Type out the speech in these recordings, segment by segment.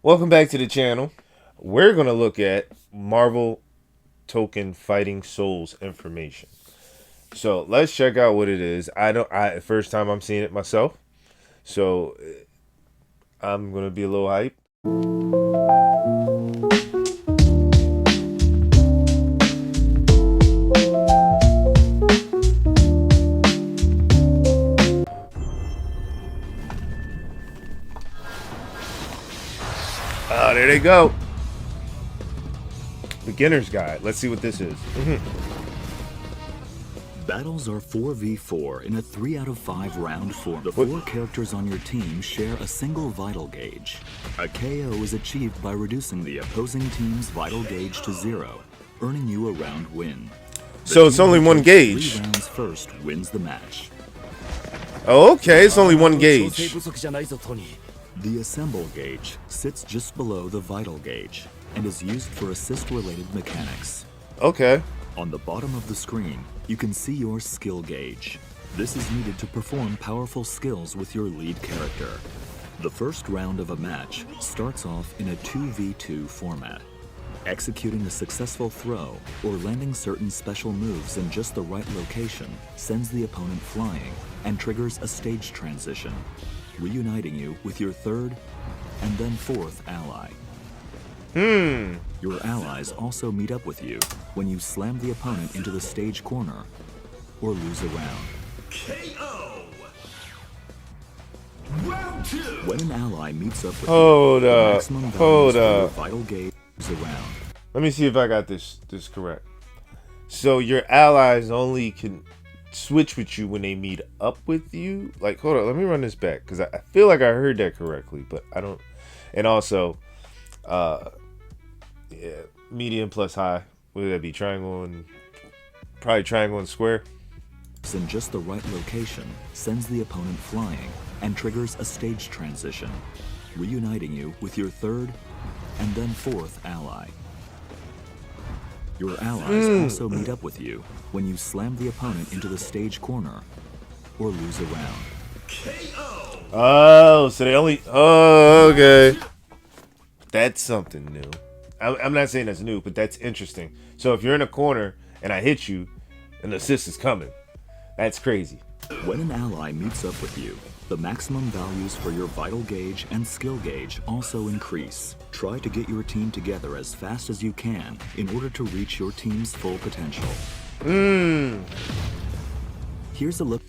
Welcome back to the channel. We're going to look at Marvel Token Fighting Souls information. So let's check out what it is. First time I'm seeing it myself. So I'm going to be a little hyped. There they go. Beginner's Guide. Let's see what this is. Battles are 4v4 in a 3 out of 5 round form. The 4 characters on your team share a single vital gauge. A KO is achieved by reducing the opposing team's vital gauge to 0, earning you a round win. So it's only one gauge. 3 rounds first wins the match. Oh, okay. It's only one gauge. The Assemble gauge sits just below the Vital gauge and is used for assist-related mechanics. Okay. On the bottom of the screen, you can see your skill gauge. This is needed to perform powerful skills with your lead character. The first round of a match starts off in a 2v2 format. Executing a successful throw or landing certain special moves in just the right location sends the opponent flying and triggers a stage transition, reuniting you with your third and then fourth ally. Your allies also meet up with you when you slam the opponent into the stage corner or lose a round. KO! Round 2! When an ally meets up with you, the maximum values for your vital gauge is a round. Let me see if I got this correct. So your allies only can switch with you when they meet up with you. Like, hold on, let me run this back because I feel like I heard that correctly, but I don't. And also, yeah, medium plus high. What would that be? Triangle and probably triangle and square. In just the right location sends the opponent flying and triggers a stage transition, reuniting you with your third and then fourth ally. Your allies also meet up with you when you slam the opponent into the stage corner or lose a round. KO! Oh, so they only... Oh, okay. That's something new. I'm not saying that's new, but that's interesting. So if you're in a corner and I hit you, an assist is coming. That's crazy. When an ally meets up with you, the maximum values for your vital gauge and skill gauge also increase. Try to get your team together as fast as you can in order to reach your team's full potential. Here's a look.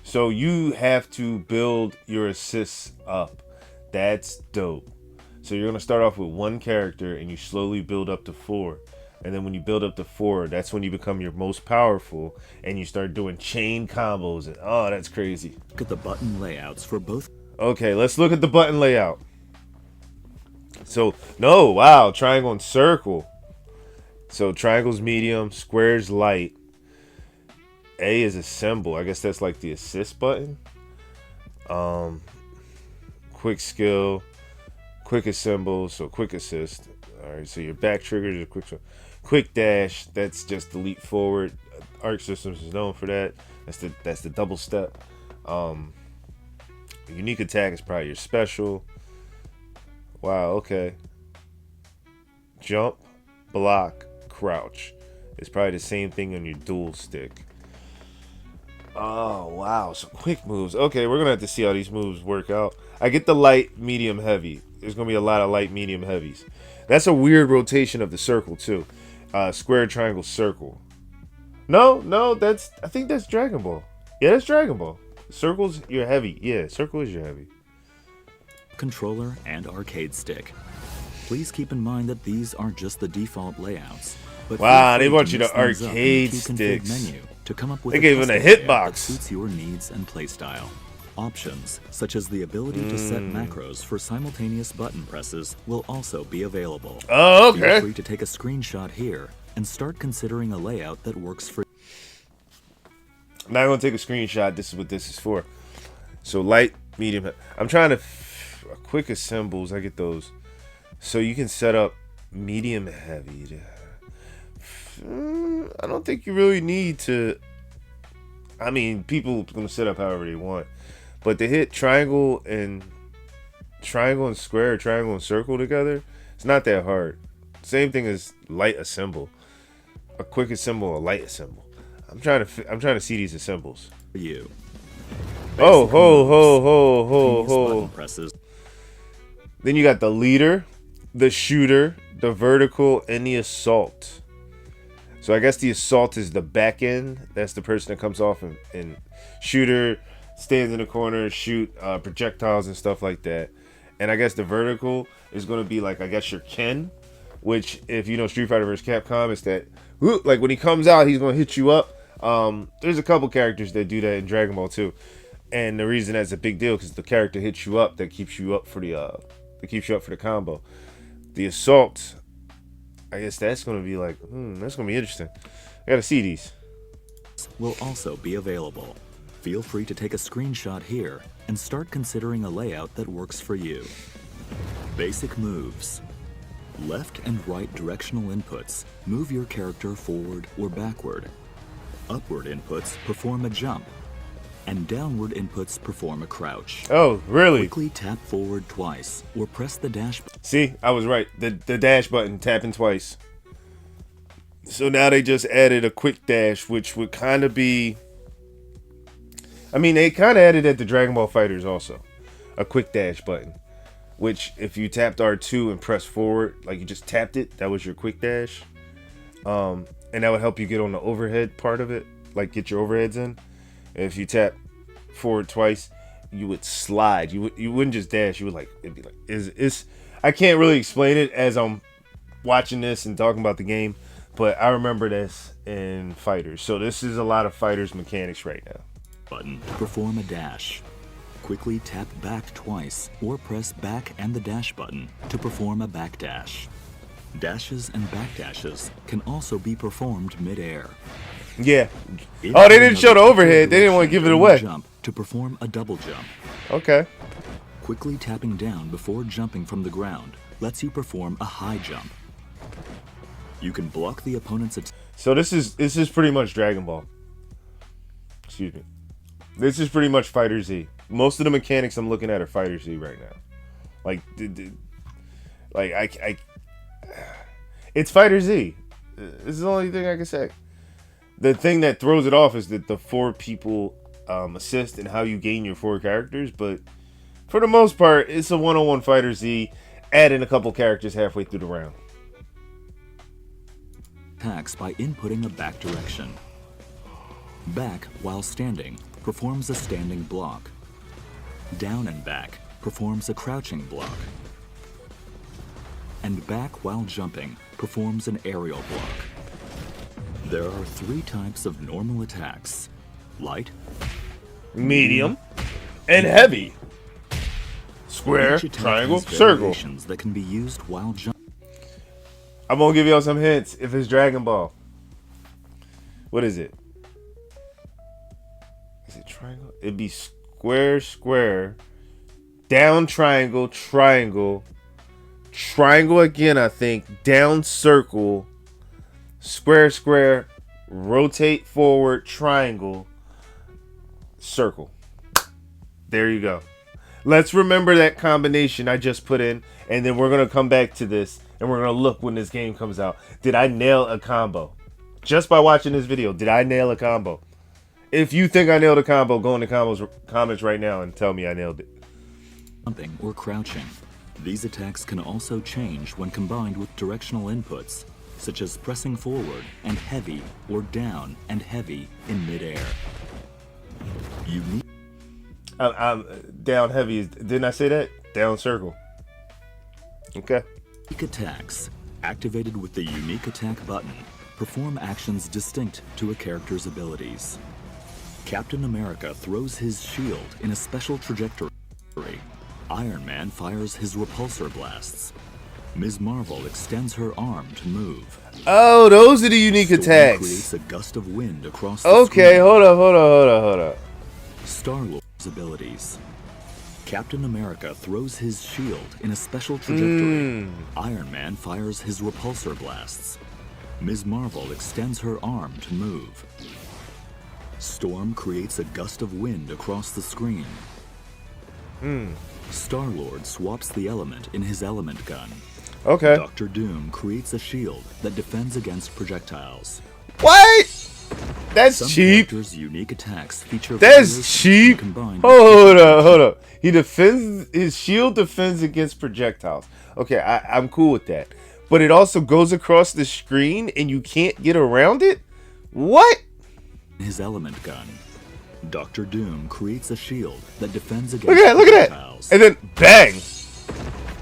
So you have to build your assists up. That's dope. So you're going to start off with one character and you slowly build up to 4. And then when you build up to 4, that's when you become your most powerful and you start doing chain combos. And oh, that's crazy. Look at the button layouts for both. Okay, let's look at the button layout. So, no, wow, triangle and circle. So triangle's medium, square's light. A is a symbol. I guess that's like the assist button. Quick skill, quick assemble, so quick assist. All right, so your back trigger is a quick dash. That's just the leap forward. Arc Systems is known for that. That's the double step. Unique attack is probably your special. Wow, okay. Jump, block, crouch. It's probably the same thing on your dual stick. Oh, wow. So quick moves. Okay, we're going to have to see how these moves work out. I get the light, medium, heavy. There's going to be a lot of light, medium, heavies. That's a weird rotation of the circle, too. Square, triangle, circle. No, I think that's Dragon Ball. Yeah, that's Dragon Ball. Circle's your heavy. Yeah, circle is your heavy. Controller and arcade stick. Please keep in mind that these aren't just the default layouts. But wow, they want you to arcade sticks. Menu to come up with they gave him a hitbox. Suits your needs and playstyle. Options, such as the ability to set macros for simultaneous button presses, will also be available. Oh, okay. Feel free to take a screenshot here and start considering a layout that works for you. I'm not going to take a screenshot. This is what this is for. So light, medium. I'm trying to... quick assembles, I get those. So you can set up medium, heavy. I don't think you really need to... I mean, people are going to set up however they want. But to hit triangle and triangle and square or triangle and circle together, it's not that hard. Same thing as light a symbol. A quick assemble, a light assemble. I'm trying to see these assembles. You. Oh, Basic ho, moves. ho, ho, ho, Tedious button ho. presses. Then you got the leader, the shooter, the vertical, and the assault. So I guess the assault is the back end. That's the person that comes off and shooter stands in the corner, shoot projectiles and stuff like that. And I guess the vertical is going to be like, I guess your Ken, which if you know Street Fighter vs. Capcom, it's that, like when he comes out, he's going to hit you up. There's a couple characters that do that in Dragon Ball too. And the reason that's a big deal because the character hits you up, that keeps you up for the combo. The assault, I guess that's going to be like, that's going to be interesting. I got to see these. Will also be available. Feel free to take a screenshot here and start considering a layout that works for you. Basic moves. Left and right directional inputs move your character forward or backward. Upward inputs perform a jump, and downward inputs perform a crouch. Oh, really? Quickly tap forward twice or press the dash button. See, I was right. The dash button, tapping twice. So now they just added a quick dash, which would kind of be... I mean, they kind of added at the Dragon Ball Fighters also. A quick dash button. Which, if you tapped R2 and pressed forward, like you just tapped it, that was your quick dash. And that would help you get on the overhead part of it. Like, get your overheads in. And if you tap forward twice, you would slide. You wouldn't just dash. You would like, it'd be like, it's I can't really explain it as I'm watching this and talking about the game. But I remember this in Fighters. So this is a lot of Fighters mechanics right now. Button to perform a dash. Quickly tap back twice or press back and the dash button to perform a back dash. Dashes and back dashes can also be performed mid-air. Yeah. Oh, they didn't show the overhead. They didn't want to give it away. Jump to perform a double jump. Okay. Quickly tapping down before jumping from the ground lets you perform a high jump. You can block the opponent's attack. So this is pretty much Dragon Ball. Excuse me. This is pretty much FighterZ. Most of the mechanics I'm looking at are FighterZ right now. Like, it's FighterZ. This is the only thing I can say. The thing that throws it off is that the 4 people assist and how you gain your 4 characters. But for the most part, it's a one-on-one FighterZ. Add in a couple characters halfway through the round. Attacks by inputting a back direction. Back while standing performs a standing block. Down and back performs a crouching block. And back while jumping performs an aerial block. There are 3 types of normal attacks: light, medium, and heavy. Square, Each attack triangle, has circle. variations that can be used while jumping. I'm gonna give y'all some hints. If it's Dragon Ball, what is it? Is it triangle? It'd be square, square, down, triangle, triangle, triangle again. I think down, circle, square, square, rotate forward, triangle, circle. There you go. Let's remember that combination I just put in, and then we're gonna come back to this. And we're going to look when this game comes out. Did I nail a combo? Just by watching this video, did I nail a combo? If you think I nailed a combo, go in the comments right now and tell me I nailed it. Jumping or crouching. These attacks can also change when combined with directional inputs, such as pressing forward and heavy or down and heavy in midair. Unique Down heavy. Didn't I say that? Down circle. Okay. attacks, activated with the unique attack button, perform actions distinct to a character's abilities. Captain America throws his shield in a special trajectory. Iron Man fires his repulsor blasts. Ms. Marvel extends her arm to move. Oh, those are the unique Storm attacks. creates a gust of wind across the Okay, screen. hold up. Star-Lord's abilities. Captain America throws his shield in a special trajectory. Iron Man fires his repulsor blasts. Ms. Marvel extends her arm to move. Storm creates a gust of wind across the screen. Star-Lord swaps the element in his element gun. Okay. Dr. Doom creates a shield that defends against projectiles. What? That's Some cheap. characters' unique attacks feature That's variations cheap. when combined with Hold different up, hold up. He defends, his shield defends against projectiles. Okay, I'm cool with that. But it also goes across the screen and you can't get around it? What? his element gun. Dr. Doom creates a shield that defends against Look at that. projectiles. And then bang.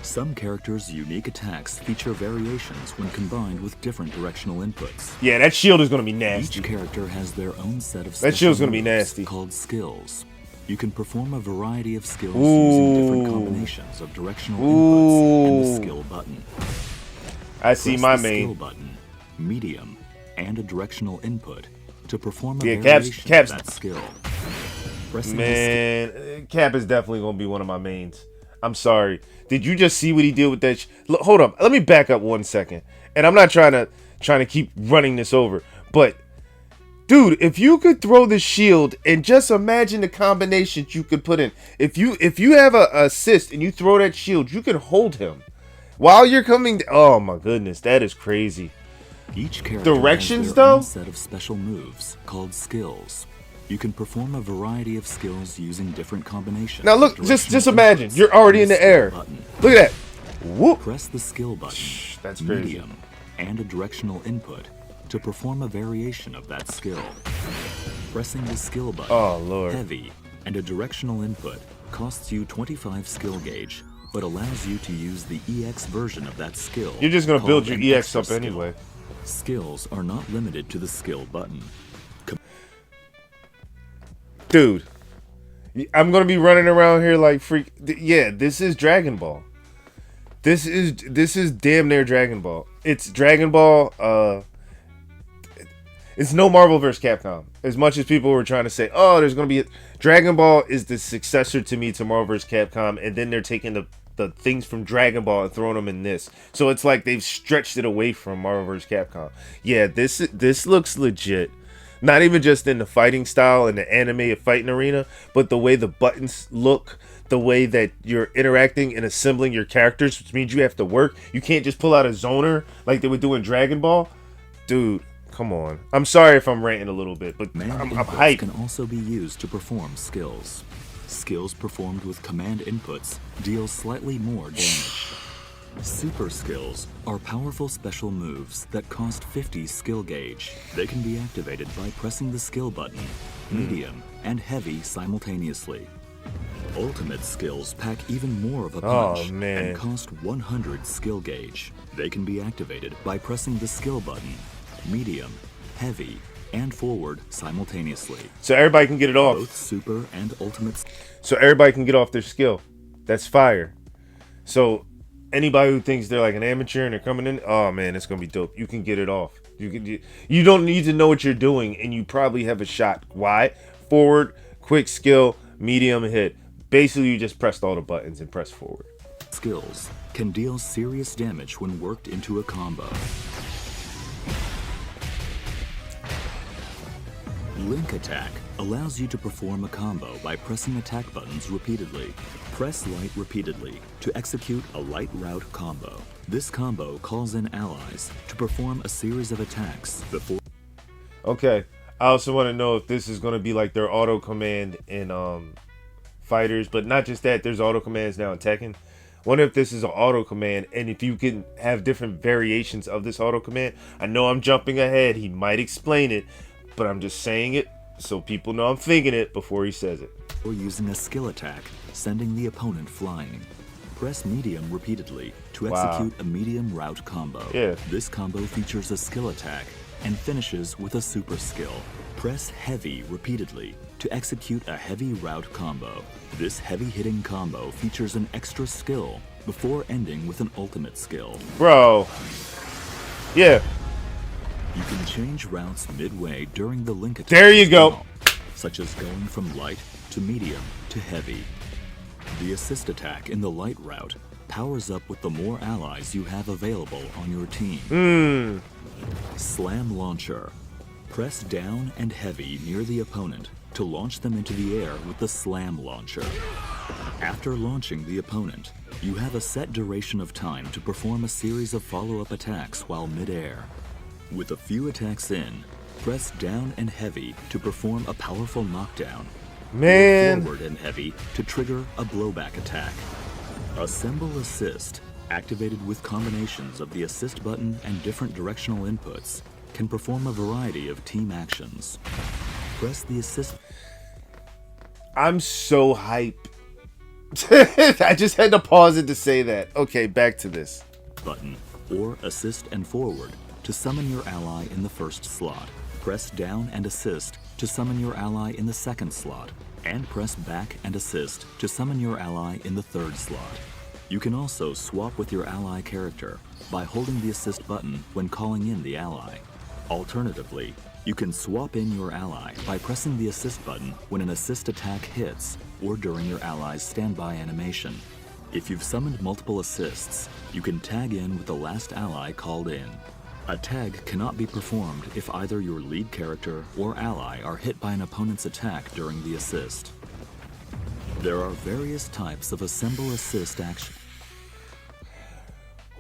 Some characters' unique attacks feature variations when combined with different directional inputs. Yeah, that shield is gonna be nasty. Each character has their own set of That special shield's gonna be moves nasty. called skills. You can perform a variety of skills using different combinations of directional inputs and the skill button. I see Press my the main. skill button, medium, and a directional input to perform a Yeah, variation Cap's of that skill. Pressing the Man, Cap is definitely gonna be one of my mains. I'm sorry. Did you just see what he did with that? Look, hold up. Let me back up 1 second. And I'm not trying to keep running this over, but dude, if you could throw the shield and just imagine the combinations you could put in. If you have a assist and you throw that shield, you can hold him while you're coming. Oh my goodness, that is crazy. Each character Directions, has their own though? set of special moves called skills. You can perform a variety of skills using different combinations. Now look, of just directional imagine inputs you're already and in the skill air. button. Look at that. Whoop. Press the skill button, That's crazy. medium, and a directional input to perform a variation of that skill. Pressing the skill button, Oh, Lord. heavy, and a directional input costs you 25 skill gauge, but allows you to use the EX version of that skill. You're just gonna build called your an EX extra up skill. anyway. Skills are not limited to the skill button. Dude, I'm gonna be running around here like freak. Yeah, this is Dragon Ball. This is damn near Dragon Ball. It's Dragon Ball. It's no Marvel vs. Capcom. As much as people were trying to say, oh, there's gonna be Dragon Ball is the successor to me to Marvel vs. Capcom, and then they're taking the things from Dragon Ball and throwing them in this. So it's like they've stretched it away from Marvel vs. Capcom. Yeah, this looks legit. Not even just in the fighting style and the anime fighting arena, but the way the buttons look, the way that you're interacting and assembling your characters, which means you have to work. You can't just pull out a zoner like they would do in Dragon Ball. Dude, come on. I'm sorry if I'm ranting a little bit, but Command I'm inputs hyped. can also be used to perform skills. Skills performed with command inputs deal slightly more damage. Super skills are powerful special moves that cost 50 skill gauge. They can be activated by pressing the skill button, medium, and heavy simultaneously. Ultimate skills pack even more of a punch man. and cost 100 skill gauge. They can be activated by pressing the skill button, medium, heavy, and forward simultaneously. So everybody can get it off. Both super and ultimate So everybody can get off their skill. That's fire. So anybody who thinks they're like an amateur and they're coming in, oh man, it's gonna be dope. You can get it off. You don't need to know what you're doing, and you probably have a shot. Why? Forward, quick skill, medium hit. Basically, you just pressed all the buttons and press forward. skills can deal serious damage when worked into a combo. Link Attack allows you to perform a combo by pressing attack buttons repeatedly. Press light repeatedly to execute a light route combo. This combo calls in allies to perform a series of attacks before. Okay. I also want to know if this is going to be like their auto command in fighters, but not just that. There's auto commands now in Tekken. Wonder if this is an auto command, and if you can have different variations of this auto command. I know I'm jumping ahead. He might explain it, but I'm just saying it so people know I'm thinking it before he says it. Or using a skill attack, sending the opponent flying. Press medium repeatedly to execute a medium route combo. Yeah. This combo features a skill attack and finishes with a super skill. Press heavy repeatedly to execute a heavy route combo. This heavy hitting combo features an extra skill before ending with an ultimate skill. Bro. Yeah. You can change routes midway during the link attack. There you as go. well, such as going from light to medium to heavy. The assist attack in the light route powers up with the more allies you have available on your team. Slam Launcher. Press down and heavy near the opponent to launch them into the air with the Slam Launcher. After launching the opponent, you have a set duration of time to perform a series of follow-up attacks while mid-air. With a few attacks in, press down and heavy to perform a powerful knockdown. Man. Or forward and heavy to trigger a blowback attack. Assemble Assist, activated with combinations of the assist button and different directional inputs, can perform a variety of team actions. Press the assist. I'm so hype. I just had to pause it to say that. Okay, back to this. Button, or assist and forward to summon your ally in the first slot. Press down and assist to summon your ally in the second slot, and press back and assist to summon your ally in the third slot. You can also swap with your ally character by holding the assist button when calling in the ally. Alternatively, you can swap in your ally by pressing the assist button when an assist attack hits or during your ally's standby animation. If you've summoned multiple assists, you can tag in with the last ally called in. A tag cannot be performed if either your lead character or ally are hit by an opponent's attack during the assist. There are various types of assemble assist action.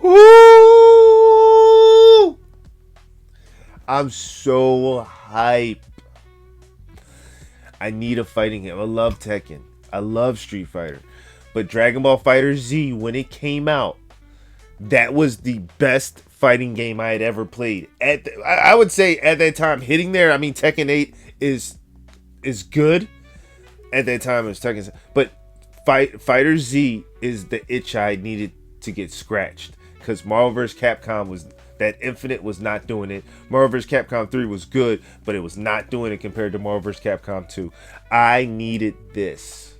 Woo! I'm so hype. I need a fighting game. I love Tekken. I love Street Fighter. But Dragon Ball FighterZ, when it came out, that was the best fighting game I had ever played. I would say at that time, hitting there, I mean, Tekken 8 is good. At that time, it was Tekken. But FighterZ is the itch I needed to get scratched. Because Marvel vs. Capcom was... That Infinite was not doing it. Marvel vs. Capcom 3 was good, but it was not doing it compared to Marvel vs. Capcom 2. I needed this.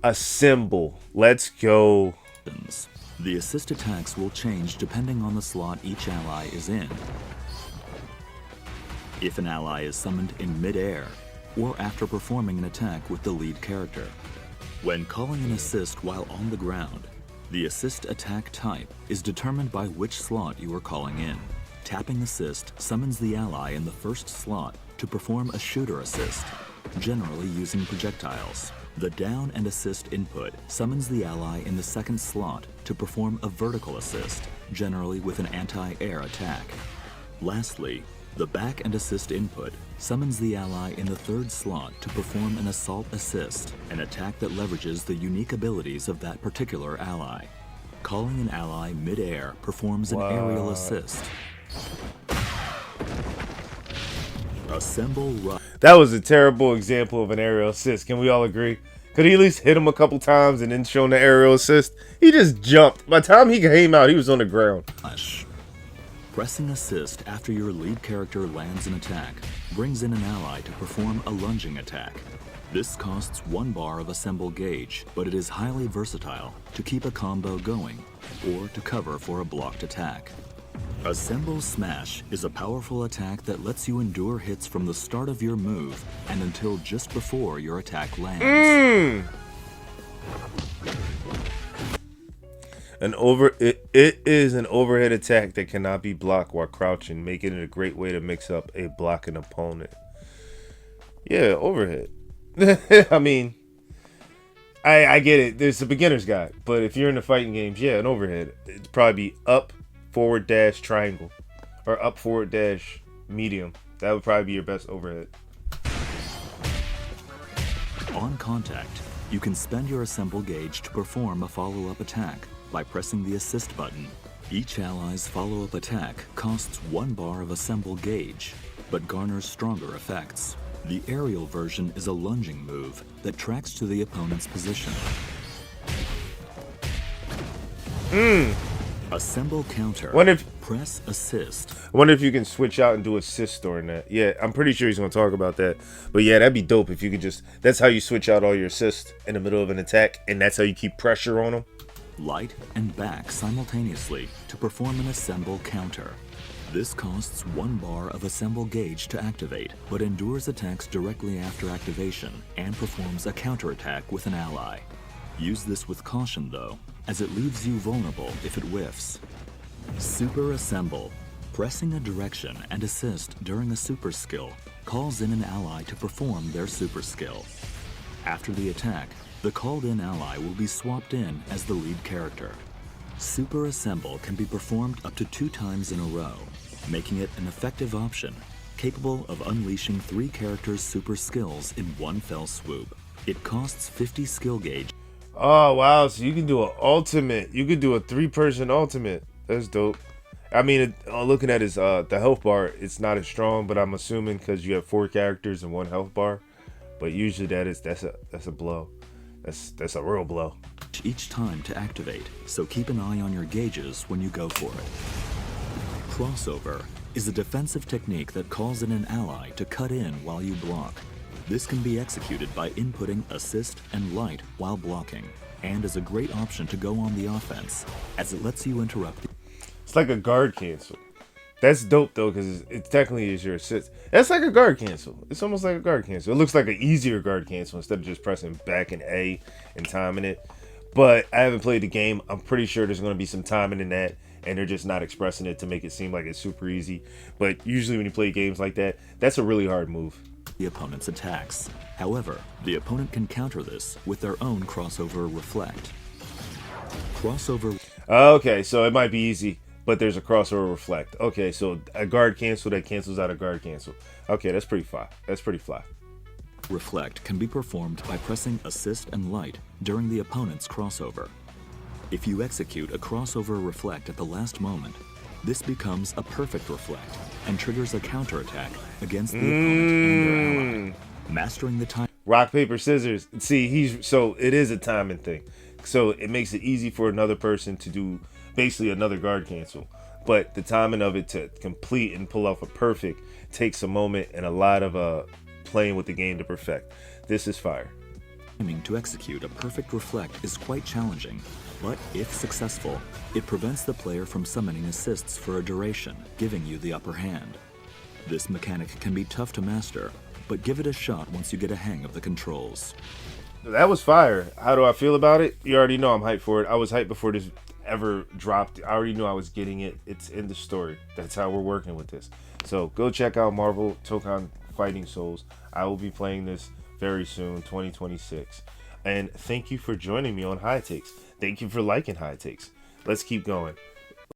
Assemble. Let's go. The assist attacks will change depending on the slot each ally is in. If an ally is summoned in mid-air, or after performing an attack with the lead character. When calling an assist while on the ground, the assist attack type is determined by which slot you are calling in. Tapping assist summons the ally in the first slot to perform a shooter assist, generally using projectiles. The down and assist input summons the ally in the second slot to perform a vertical assist, generally with an anti-air attack. Lastly, the back and assist input summons the ally in the third slot to perform an assault assist, an attack that leverages the unique abilities of that particular ally. Calling an ally mid-air performs an aerial assist. Assemble right. That was a terrible example of an aerial assist. Can we all agree? Could he at least hit him a couple times and then show him the aerial assist? He just jumped. By the time he came out, he was on the ground. Pressing assist after your lead character lands an attack brings in an ally to perform a lunging attack. This costs 1 bar of assemble gauge, but it is highly versatile to keep a combo going or to cover for a blocked attack. Assemble Smash is a powerful attack that lets you endure hits from the start of your move and until just before your attack lands. It is an overhead attack that cannot be blocked while crouching, making it a great way to mix up a blocking opponent. Yeah, overhead. I mean, I get it. There's a beginner's guide, but if you're in the fighting games, yeah, an overhead. It'd probably be up, forward dash, triangle, or up, forward dash, medium. That would probably be your best overhead. On contact, you can spend your assemble gauge to perform a follow-up attack by pressing the assist button. Each ally's follow-up attack costs 1 bar of assemble gauge, but garners stronger effects. The aerial version is a lunging move that tracks to the opponent's position. Assemble counter. Press assist. I wonder if you can switch out and do assist during that. Yeah, I'm pretty sure he's going to talk about that. But yeah, that'd be dope if you could just... That's how you switch out all your assists in the middle of an attack, and that's how you keep pressure on them. Light and back simultaneously to perform an assemble counter. This costs 1 bar of assemble gauge to activate, but endures attacks directly after activation and performs a counterattack with an ally. Use this with caution though, as it leaves you vulnerable if it whiffs. Super Assemble. Pressing a direction and assist during a super skill calls in an ally to perform their super skill. After the attack, the called-in ally will be swapped in as the lead character. Super Assemble can be performed up to 2 times in a row, making it an effective option, capable of unleashing 3 characters' super skills in one fell swoop. It costs 50 skill gauge. Oh, wow. So you can do an ultimate. You could do a 3-person ultimate. That's dope. I mean, looking at his the health bar, it's not as strong, but I'm assuming because you have 4 characters and 1 health bar. But usually that's a blow. That's a real blow. Each time to activate, so keep an eye on your gauges when you go for it. Crossover is a defensive technique that calls in an ally to cut in while you block. This can be executed by inputting assist and light while blocking, and is a great option to go on the offense, as it lets you interrupt the... It's like a guard cancel. That's dope though, because it technically is your assist. That's like a guard cancel. It's almost like a guard cancel. It looks like an easier guard cancel instead of just pressing back and A and timing it. But I haven't played the game. I'm pretty sure there's going to be some timing in that, and they're just not expressing it to make it seem like it's super easy. But usually when you play games like that, that's a really hard move. The opponent's attacks. However, the opponent can counter this with their own crossover reflect. Crossover... Okay, so it might be easy, but there's a crossover reflect. Okay, so a guard cancel that cancels out a guard cancel. Okay, that's pretty fly. That's pretty fly. Reflect can be performed by pressing assist and light during the opponent's crossover. If you execute a crossover reflect at the last moment, this becomes a perfect reflect and triggers a counterattack against the opponent and their ally. Mastering the time... Rock, paper, scissors. See, so it is a timing thing. So it makes it easy for another person to do basically another guard cancel. But the timing of it to complete and pull off a perfect takes a moment and a lot of playing with the game to perfect. This is fire. Timing to execute a perfect reflect is quite challenging, but if successful, it prevents the player from summoning assists for a duration, giving you the upper hand. This mechanic can be tough to master, but give it a shot once you get a hang of the controls. That was fire. How do I feel about it? You already know I'm hyped for it. I was hyped before this ever dropped. I already knew I was getting it. It's in the story. That's how we're working with this. So go check out Marvel Tokon Fighting Souls. I will be playing this very soon, 2026. And thank you for joining me on High Takes. Thank you for liking High Takes. Let's keep going.